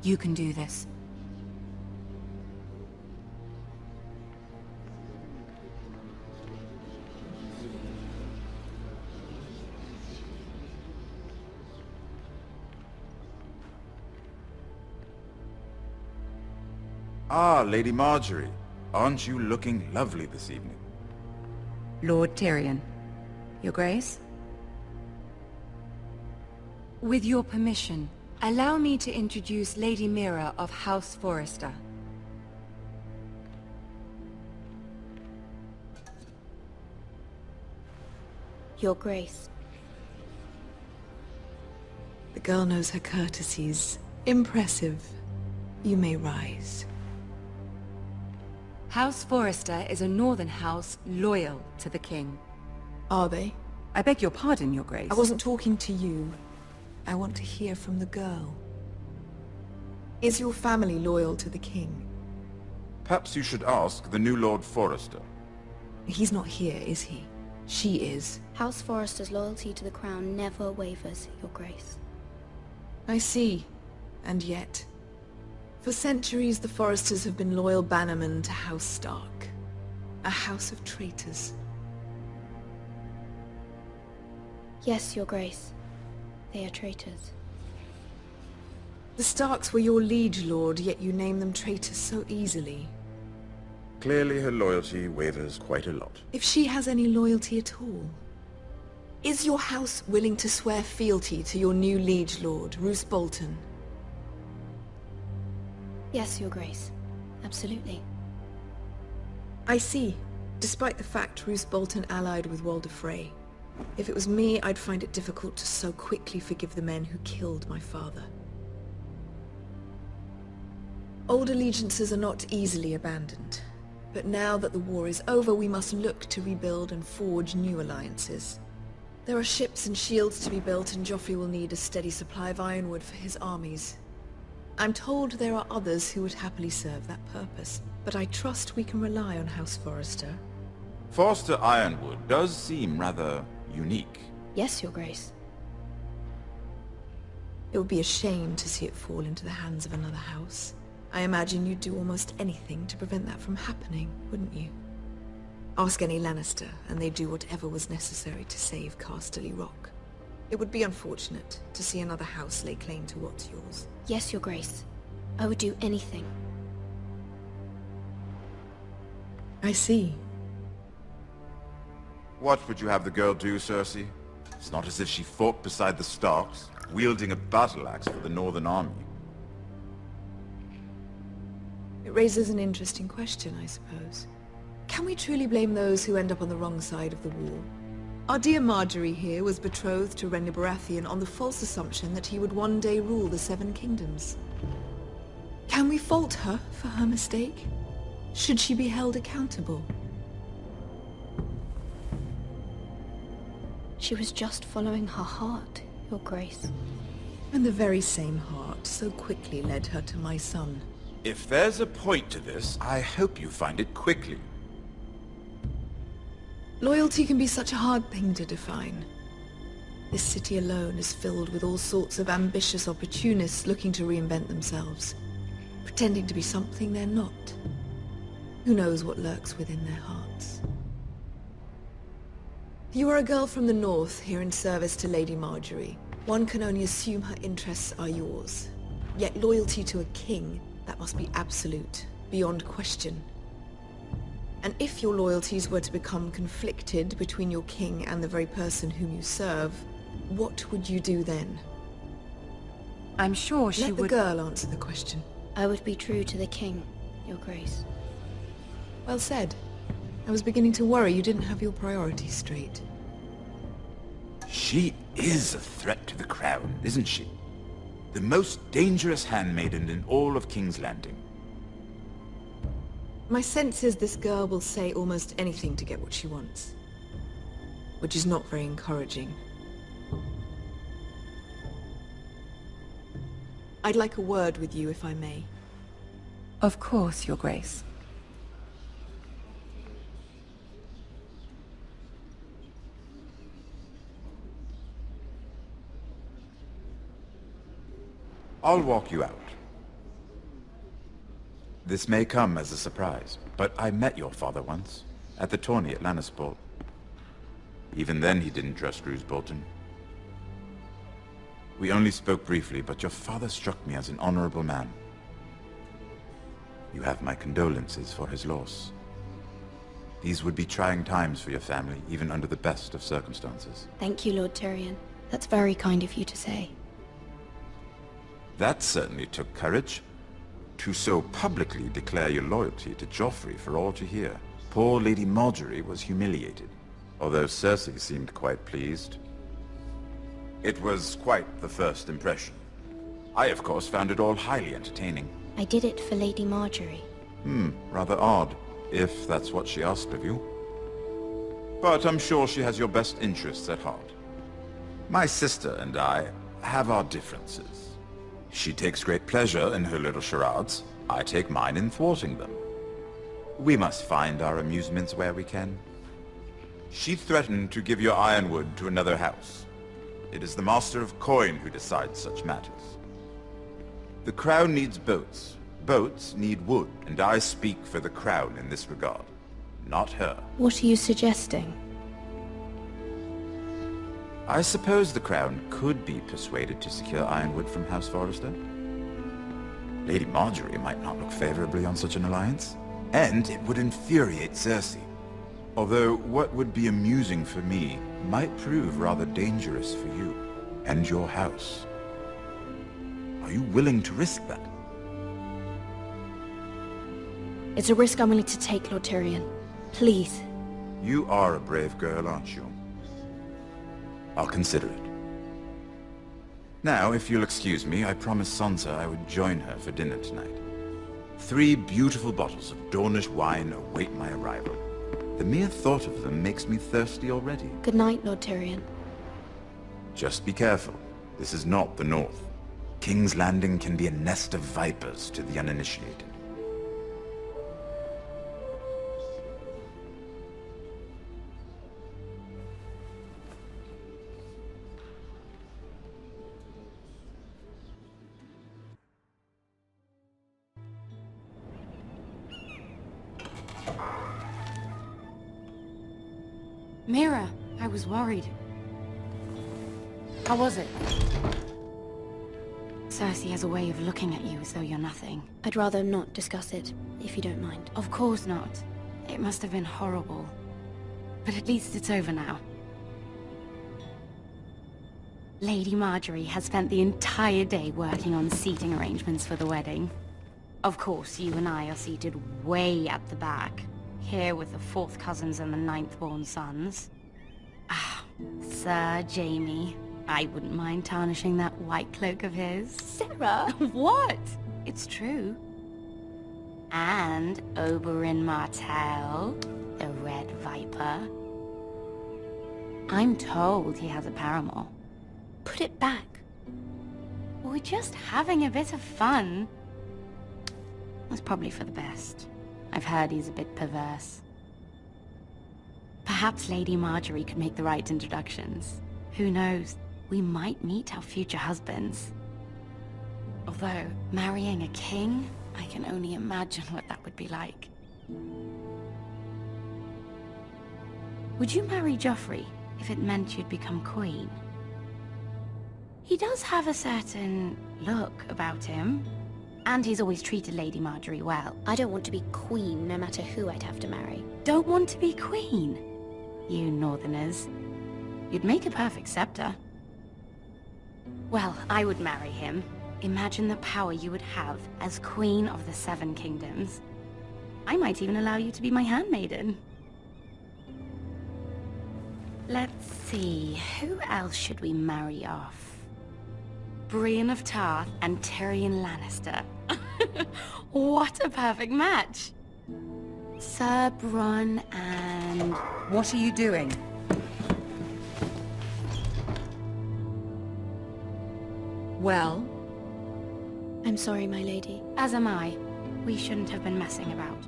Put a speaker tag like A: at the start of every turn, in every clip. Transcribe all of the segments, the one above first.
A: You can do this.
B: Ah, Lady Marjorie. Aren't you looking lovely this evening?
A: Lord Tyrion. Your Grace? With your permission, allow me to introduce Lady Mira of House Forrester.
C: Your Grace.
D: The girl knows her courtesies. Impressive. You may rise.
A: House Forrester is a northern house loyal to the king.
D: Are they?
A: I beg your pardon, Your Grace.
D: I wasn't talking to you. I want to hear from the girl. Is your family loyal to the king?
B: Perhaps you should ask the new Lord Forrester.
D: He's not here, is he? She is.
C: House Forrester's loyalty to the crown never wavers, Your Grace.
D: I see. And yet... For centuries, the Forresters have been loyal bannermen to House Stark. A house of traitors.
C: Yes, Your Grace. They are traitors.
D: The Starks were your liege lord, yet you name them traitors so easily.
B: Clearly her loyalty wavers quite a lot.
D: If she has any loyalty at all. Is your house willing to swear fealty to your new liege lord, Roose Bolton?
C: Yes, Your Grace. Absolutely.
D: I see. Despite the fact Roose Bolton allied with Walder Frey. If it was me, I'd find it difficult to so quickly forgive the men who killed my father. Old allegiances are not easily abandoned. But now that the war is over, we must look to rebuild and forge new alliances. There are ships and shields to be built, and Joffrey will need a steady supply of ironwood for his armies. I'm told there are others who would happily serve that purpose, but I trust we can rely on House Forrester.
B: Forrester Ironwood does seem rather unique.
C: Yes, Your Grace.
D: It would be a shame to see it fall into the hands of another house. I imagine you'd do almost anything to prevent that from happening, wouldn't you? Ask any Lannister, and they'd do whatever was necessary to save Casterly Rock. It would be unfortunate to see another house lay claim to what's yours.
C: Yes, Your Grace. I would do anything.
D: I see.
B: What would you have the girl do, Cersei? It's not as if she fought beside the Starks, wielding a battle axe for the Northern Army.
D: It raises an interesting question, I suppose. Can we truly blame those who end up on the wrong side of the war? Our dear Marjorie here was betrothed to Renly Baratheon on the false assumption that he would one day rule the Seven Kingdoms. Can we fault her for her mistake? Should she be held accountable?
C: She was just following her heart, Your Grace.
D: And the very same heart so quickly led her to my son.
B: If there's a point to this, I hope you find it quickly.
D: Loyalty can be such a hard thing to define. This city alone is filled with all sorts of ambitious opportunists looking to reinvent themselves, pretending to be something they're not. Who knows what lurks within their hearts? You are a girl from the north, here in service to Lady Marjorie. One can only assume her interests are yours. Yet loyalty to a king, that must be absolute, beyond question. And if your loyalties were to become conflicted between your king and the very person whom you serve, what would you do then?
A: I'm sure she
D: Let
A: would...
D: the girl answer the question.
C: I would be true to the king, Your Grace.
D: Well said. I was beginning to worry you didn't have your priorities straight.
B: She is a threat to the crown, isn't she? The most dangerous handmaiden in all of King's Landing.
D: My sense is this girl will say almost anything to get what she wants. Which is not very encouraging. I'd like a word with you, if I may.
A: Of course, Your Grace.
B: I'll walk you out. This may come as a surprise, but I met your father once, at the tourney at Lannisport. Even then he didn't trust Roose Bolton. We only spoke briefly, but your father struck me as an honorable man. You have my condolences for his loss. These would be trying times for your family, even under the best of circumstances.
C: Thank you, Lord Tyrion. That's very kind of you to say.
B: That certainly took courage. To so publicly declare your loyalty to Joffrey for all to hear. Poor Lady Margaery was humiliated, although Cersei seemed quite pleased. It was quite the first impression. I, of course, found it all highly entertaining.
C: I did it for Lady Margaery.
B: Rather odd, if that's what she asked of you. But I'm sure she has your best interests at heart. My sister and I have our differences. She takes great pleasure in her little charades. I take mine in thwarting them. We must find our amusements where we can. She threatened to give your ironwood to another house. It is the Master of Coin who decides such matters. The Crown needs boats. Boats need wood, and I speak for the Crown in this regard, not her.
C: What are you suggesting?
B: I suppose the Crown could be persuaded to secure ironwood from House Forrester. Lady Margaery might not look favorably on such an alliance, and it would infuriate Cersei. Although what would be amusing for me might prove rather dangerous for you and your house. Are you willing to risk that?
C: It's a risk I'm willing to take, Lord Tyrion. Please.
B: You are a brave girl, aren't you? I'll consider it. Now, if you'll excuse me, I promised Sansa I would join her for dinner tonight. 3 beautiful bottles of Dornish wine await my arrival. The mere thought of them makes me thirsty already.
C: Good night, Lord Tyrion.
B: Just be careful. This is not the North. King's Landing can be a nest of vipers to the uninitiated.
A: Mira, I was worried. How was it? Cersei has a way of looking at you as though you're nothing.
C: I'd rather not discuss it, if you don't mind.
A: Of course not. It must have been horrible. But at least it's over now. Lady Margaery has spent the entire day working on seating arrangements for the wedding. Of course, you and I are seated way at the back. Here with the 4th cousins and the 9th-born sons. Ah, Sir Jaime. I wouldn't mind tarnishing that white cloak of his.
C: Sarah!
A: What? It's true. And Oberyn Martell, the Red Viper. I'm told he has a paramour.
C: Put it back.
A: We're just having a bit of fun. That's probably for the best. I've heard he's a bit perverse. Perhaps Lady Margaery could make the right introductions. Who knows? We might meet our future husbands. Although, marrying a king, I can only imagine what that would be like. Would you marry Joffrey if it meant you'd become queen? He does have a certain look about him. And he's always treated Lady Margaery well.
C: I don't want to be queen, no matter who I'd have to marry.
A: Don't want to be queen? You northerners. You'd make a perfect scepter. Well, I would marry him. Imagine the power you would have as Queen of the 7 Kingdoms. I might even allow you to be my handmaiden. Let's see, who else should we marry off? Brienne of Tarth and Tyrion Lannister. What a perfect match! Sir Bronn and...
E: What are you doing? Well?
C: I'm sorry, my lady.
A: As am I. We shouldn't have been messing about.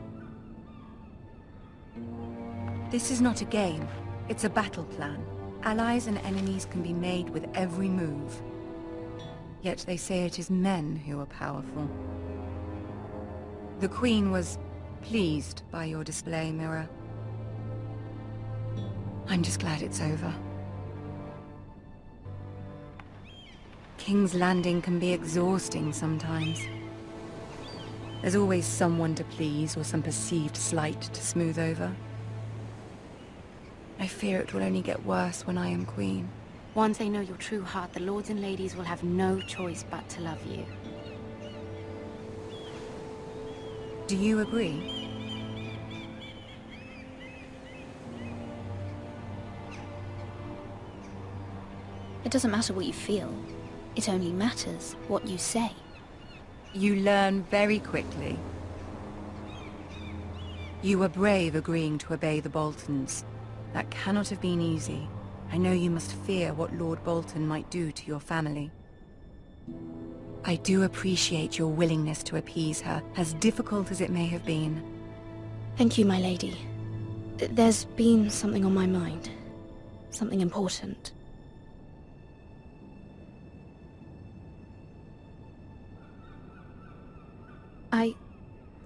E: This is not a game. It's a battle plan. Allies and enemies can be made with every move. Yet they say it is men who are powerful. The Queen was pleased by your display, Mira. I'm just glad it's over. King's Landing can be exhausting sometimes. There's always someone to please or some perceived slight to smooth over. I fear it will only get worse when I am Queen.
A: Once they know your true heart, the lords and ladies will have no choice but to love you.
E: Do you agree?
C: It doesn't matter what you feel. It only matters what you say.
E: You learn very quickly. You were brave agreeing to obey the Boltons. That cannot have been easy. I know you must fear what Lord Bolton might do to your family. I do appreciate your willingness to appease her, as difficult as it may have been.
C: Thank you, my lady. There's been something on my mind. Something important.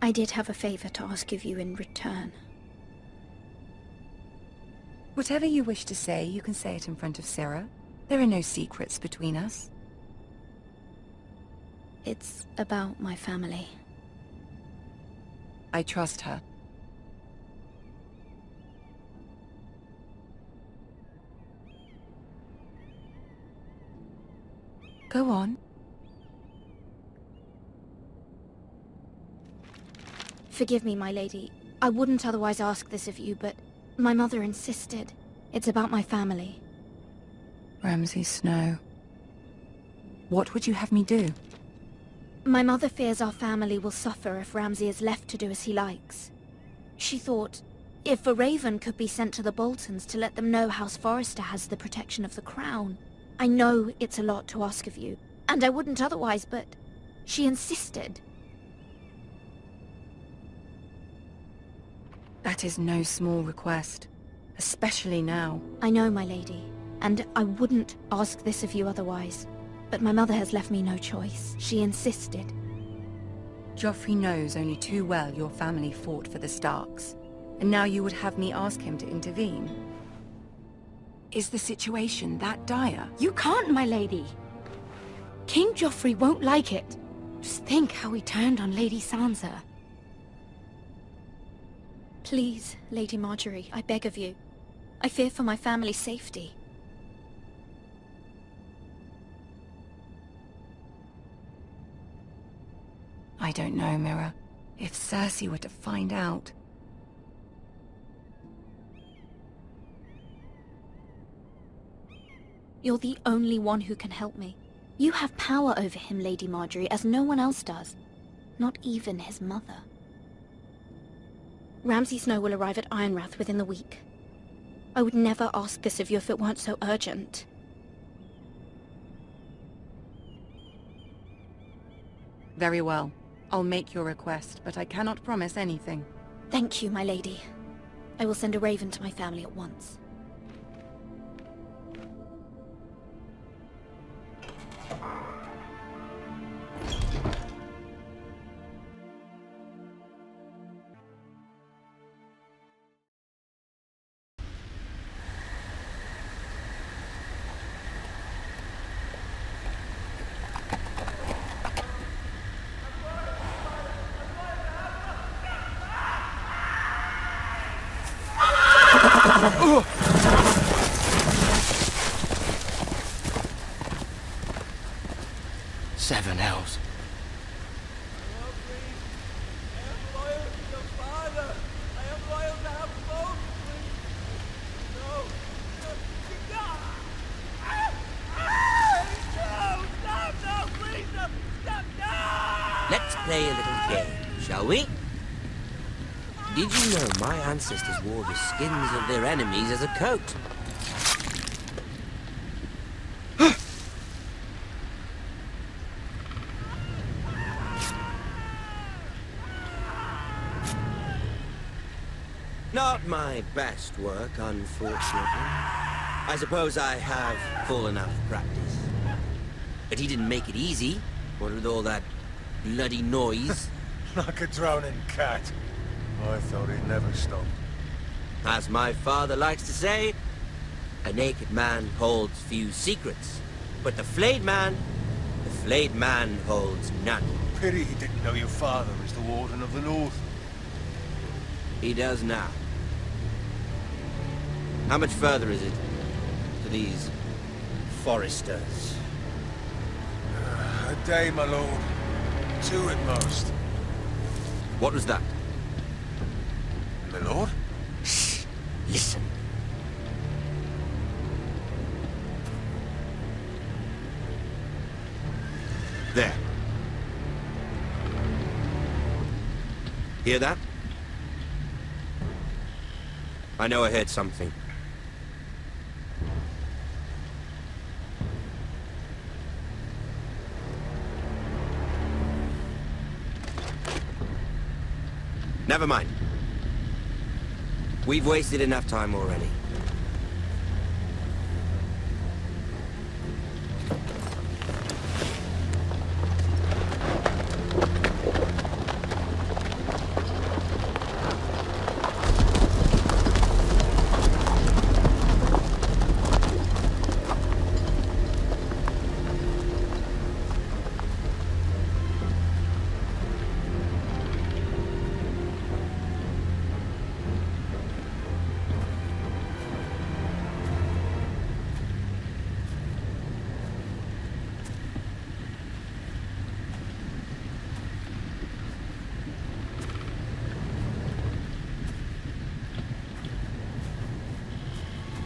C: I did have a favor to ask of you in return.
E: Whatever you wish to say, you can say it in front of Sarah. There are no secrets between us.
C: It's about my family.
E: I trust her. Go on.
C: Forgive me, my lady. I wouldn't otherwise ask this of you, but my mother insisted. It's about my family.
E: Ramsay Snow. What would you have me do?
C: My mother fears our family will suffer if Ramsay is left to do as he likes. She thought, if a raven could be sent to the Boltons to let them know House Forrester has the protection of the crown. I know it's a lot to ask of you, and I wouldn't otherwise, but she insisted.
E: That is no small request, especially now.
C: I know, my lady, and I wouldn't ask this of you otherwise. But my mother has left me no choice. She insisted.
E: Joffrey knows only too well your family fought for the Starks, and now you would have me ask him to intervene. Is the situation that dire?
A: You can't, my lady. King Joffrey won't like it. Just think how he turned on Lady Sansa.
C: Please, Lady Marjorie, I beg of you. I fear for my family's safety.
E: I don't know, Mira. If Cersei were to find out...
C: You're the only one who can help me. You have power over him, Lady Marjorie, as no one else does. Not even his mother. Ramsay Snow will arrive at Ironrath within the week. I would never ask this of you if it weren't so urgent.
E: Very well. I'll make your request, but I cannot promise anything.
C: Thank you, my lady. I will send a raven to my family at once.
F: Seven hells.
G: Let's play a little game, shall we? Did you know my ancestors wore the skins of their enemies as a coat? Not my best work, unfortunately. I suppose I have fallen out of practice. But he didn't make it easy, what with all that bloody noise.
F: Like a drowning cat. I thought he'd never stop.
G: As my father likes to say, a naked man holds few secrets, but the flayed man holds none.
F: Pity he didn't know your father was the Warden of the North.
G: He does now. How much further is it to these foresters?
F: A day, my lord. 2 at most.
G: What was that?
F: My lord?
G: Shh! Listen. There. Hear that? I know I heard something. Never mind. We've wasted enough time already.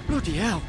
H: Bloody hell.